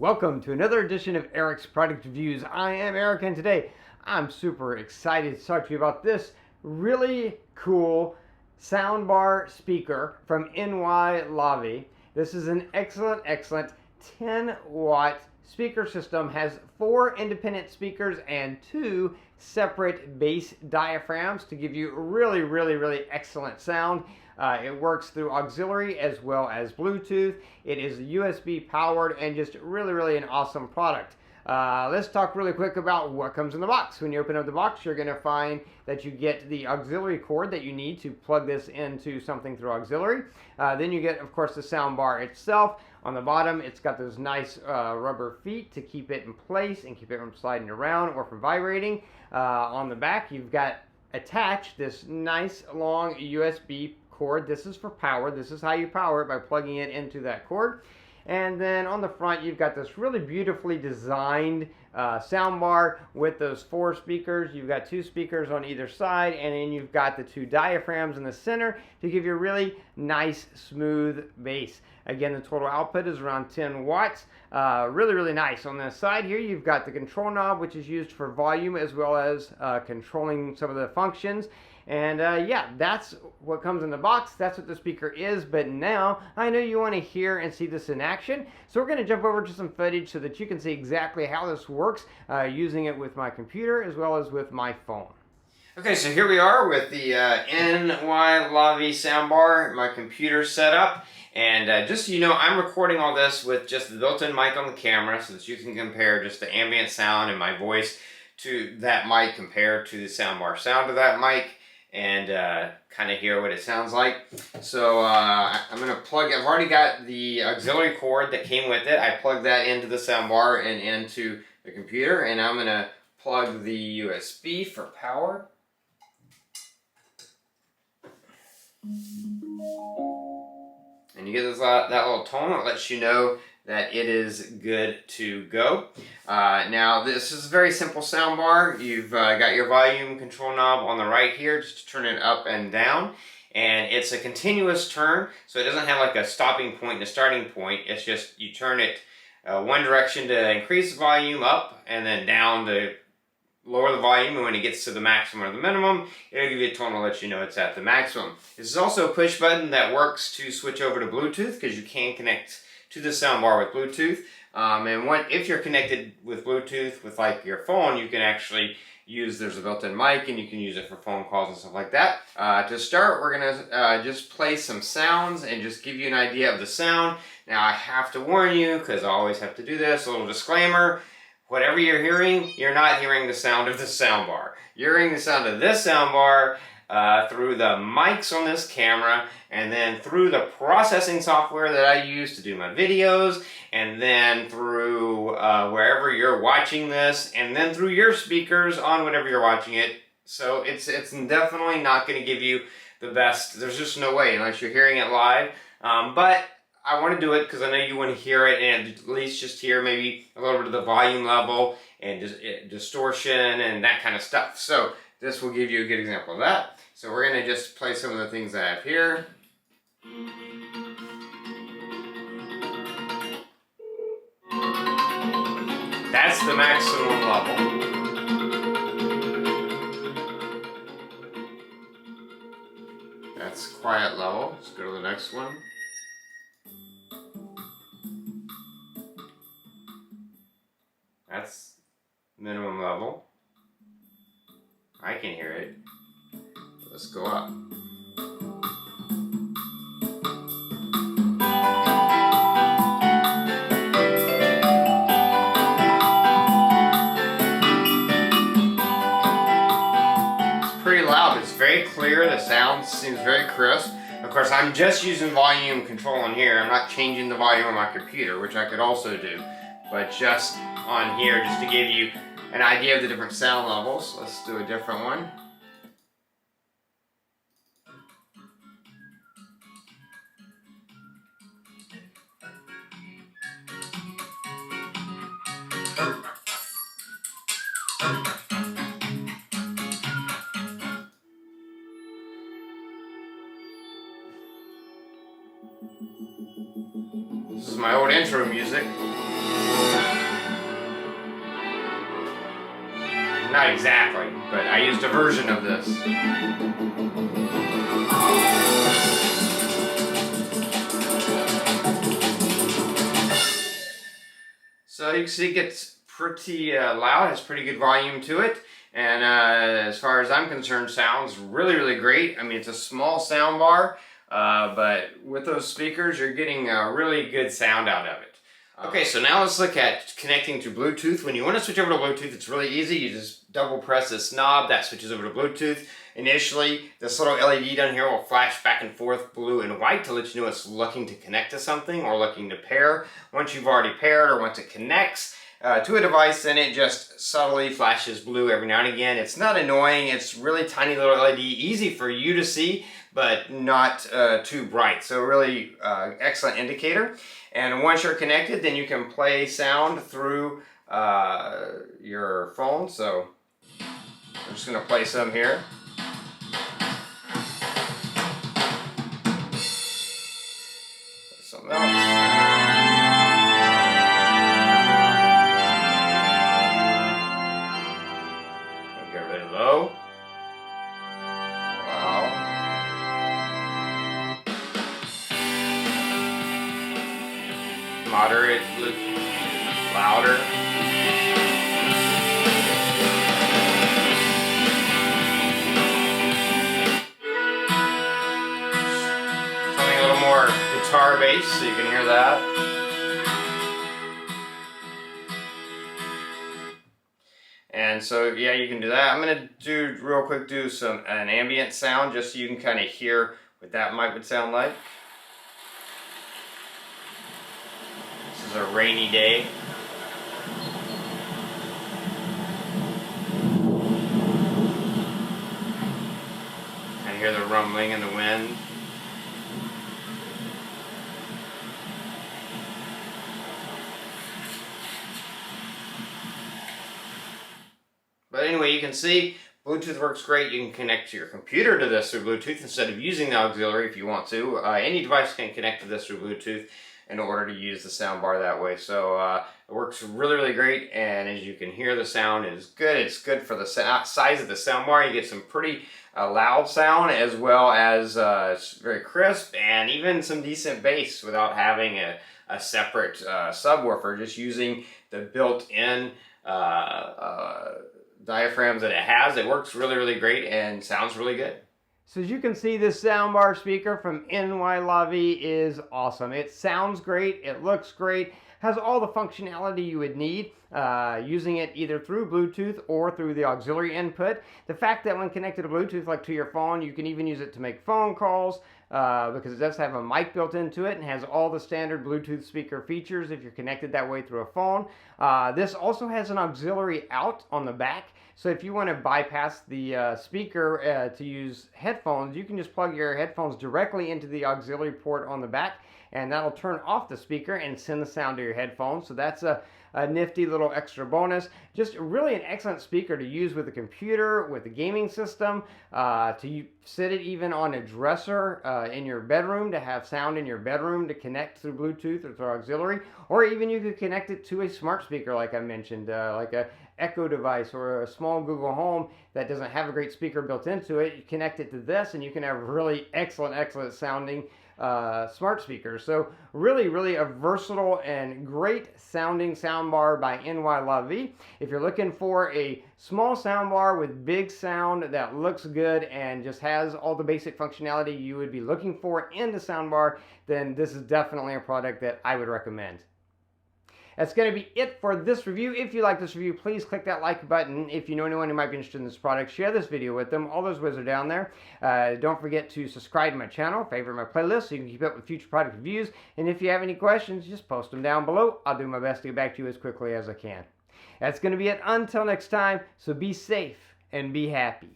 Welcome to another edition of Eric's Product Reviews. I am Eric, and today I'm super excited to talk to you about this really cool soundbar speaker from NY Lavie. This is an excellent 10-watt speaker system. Has 4 independent speakers and 2 separate bass diaphragms to give you really excellent sound. It works through auxiliary as well as Bluetooth. It is USB powered and just really an awesome product. Let's talk really quick about what comes in the box. When you open up the box, you're going to find that you get the auxiliary cord that you need to plug this into something through auxiliary. Then you get, of course, the sound bar itself. On the bottom, it's got those nice rubber feet to keep it in place and keep it from sliding around or from vibrating. On the back, you've got attached this nice long USB cord. This is for power. This is how you power it, by plugging it into that cord. And then on the front, you've got this really beautifully designed sound bar with those 4 speakers. You've got 2 speakers on either side, and then you've got the 2 diaphragms in the center to give you a really nice, smooth bass. Again, the total output is around 10 watts. Really nice. On the side here, you've got the control knob, which is used for volume as well as controlling some of the functions. And yeah, that's what comes in the box. That's what the speaker is. But now I know you want to hear and see this in action. So we're going to jump over to some footage so that you can see exactly how this works using it with my computer as well as with my phone. Okay, so here we are with the NY Lavie soundbar, my computer set up. And just so you know, I'm recording all this with just the built-in mic on the camera so that you can compare just the ambient sound and my voice to that mic compared to the soundbar sound of that mic, and kind of hear what it sounds like. So I'm going to plug, I've already got the auxiliary cord that came with it. I plugged that into the soundbar and into the computer, and I'm going to plug the USB for power. And you get this, that little tone that lets you know that it is good to go. Now this is a very simple soundbar. You've got your volume control knob on the right here just to turn it up and down. And it's a continuous turn, so it doesn't have like a stopping point and a starting point. It's just you turn it one direction to increase the volume up, and then down to lower the volume, and when it gets to the maximum or the minimum, it'll give you a tone to let you know it's at the maximum. This is also a push button that works to switch over to Bluetooth, because you can connect to the soundbar with Bluetooth. And if you're connected with Bluetooth with like your phone, you can actually use, there's a built-in mic, and you can use it for phone calls and stuff like that. To start, we're gonna just play some sounds and just give you an idea of the sound. Now I have to warn you, because I always have to do this, a little disclaimer. Whatever you're hearing, you're not hearing the sound of the soundbar. You're hearing the sound of this soundbar through the mics on this camera, and then through the processing software that I use to do my videos, and then through wherever you're watching this, and then through your speakers on whatever you're watching it. So it's definitely not going to give you the best. There's just no way unless you're hearing it live. But I want to do it because I know you want to hear it, and at least just hear maybe a little bit of the volume level and just distortion and that kind of stuff. So this will give you a good example of that. So we're going to just play some of the things I have here. That's the maximum level. That's quiet level. Let's go to the next one. That's minimum level. I can hear it. Let's go up. It's pretty loud. It's very clear. The sound seems very crisp. Of course, I'm just using volume control on here. I'm not changing the volume on my computer, which I could also do. But just on here, just to give you an idea of the different sound levels. Let's do a different one. This is my old intro music. Not exactly, but I used a version of this. So you can see it gets pretty loud, has pretty good volume to it. And as far as I'm concerned, sounds really, really great. I mean, it's a small sound bar, but with those speakers, you're getting a really good sound out of it. Okay, so now let's look at connecting to Bluetooth. When you want to switch over to Bluetooth, it's really easy. You just double press this knob, that switches over to Bluetooth. Initially, this little LED down here will flash back and forth blue and white to let you know it's looking to connect to something or looking to pair. Once you've already paired or once it connects to a device, then it just subtly flashes blue every now and again. It's not annoying, it's really tiny little LED, easy for you to see, but not too bright. So really excellent indicator. And once you're connected, then you can play sound through your phone. So I'm just gonna play some here. Something else. We'll get rid of low. Wow. Moderate, louder. Something a little more guitar bass, so you can hear that. And so, yeah, you can do that. I'm gonna do real quick, do an ambient sound just so you can kind of hear what that mic would sound like. This is a rainy day. I hear the rumbling in the wind. But anyway, you can see Bluetooth works great. You can connect to your computer to this through Bluetooth instead of using the auxiliary if you want to. Any device can connect to this through Bluetooth in order to use the soundbar that way. So it works really, really great. And as you can hear, the sound is good. It's good for the size of the soundbar. You get some pretty loud sound, as well as it's very crisp and even some decent bass without having a separate subwoofer, just using the built-in diaphragms that it has. It works really, really great and sounds really good. So as you can see, this soundbar speaker from NY-La-Vie is awesome. It sounds great, it looks great, has all the functionality you would need using it either through Bluetooth or through the auxiliary input. The fact that when connected to Bluetooth, like to your phone, you can even use it to make phone calls because it does have a mic built into it and has all the standard Bluetooth speaker features if you're connected that way through a phone. This also has an auxiliary out on the back. So if you want to bypass the speaker to use headphones, you can just plug your headphones directly into the auxiliary port on the back, and that'll turn off the speaker and send the sound to your headphones. So that's a nifty little extra bonus. Just really an excellent speaker to use with a computer, with a gaming system, to sit it even on a dresser in your bedroom to have sound in your bedroom to connect through Bluetooth or through auxiliary, or even you could connect it to a smart speaker like I mentioned, like a Echo device or a small Google Home that doesn't have a great speaker built into it. You connect it to this and you can have really excellent sounding smart speakers. So really a versatile and great sounding soundbar by NY-La-Vie. If you're looking for a small soundbar with big sound that looks good and just has all the basic functionality you would be looking for in the soundbar, then this is definitely a product that I would recommend. That's going to be it for this review. If you like this review, please click that like button. If you know anyone who might be interested in this product, share this video with them. All those ways are down there. Don't forget to subscribe to my channel, favorite my playlist so you can keep up with future product reviews. And if you have any questions, just post them down below. I'll do my best to get back to you as quickly as I can. That's going to be it until next time, so be safe and be happy.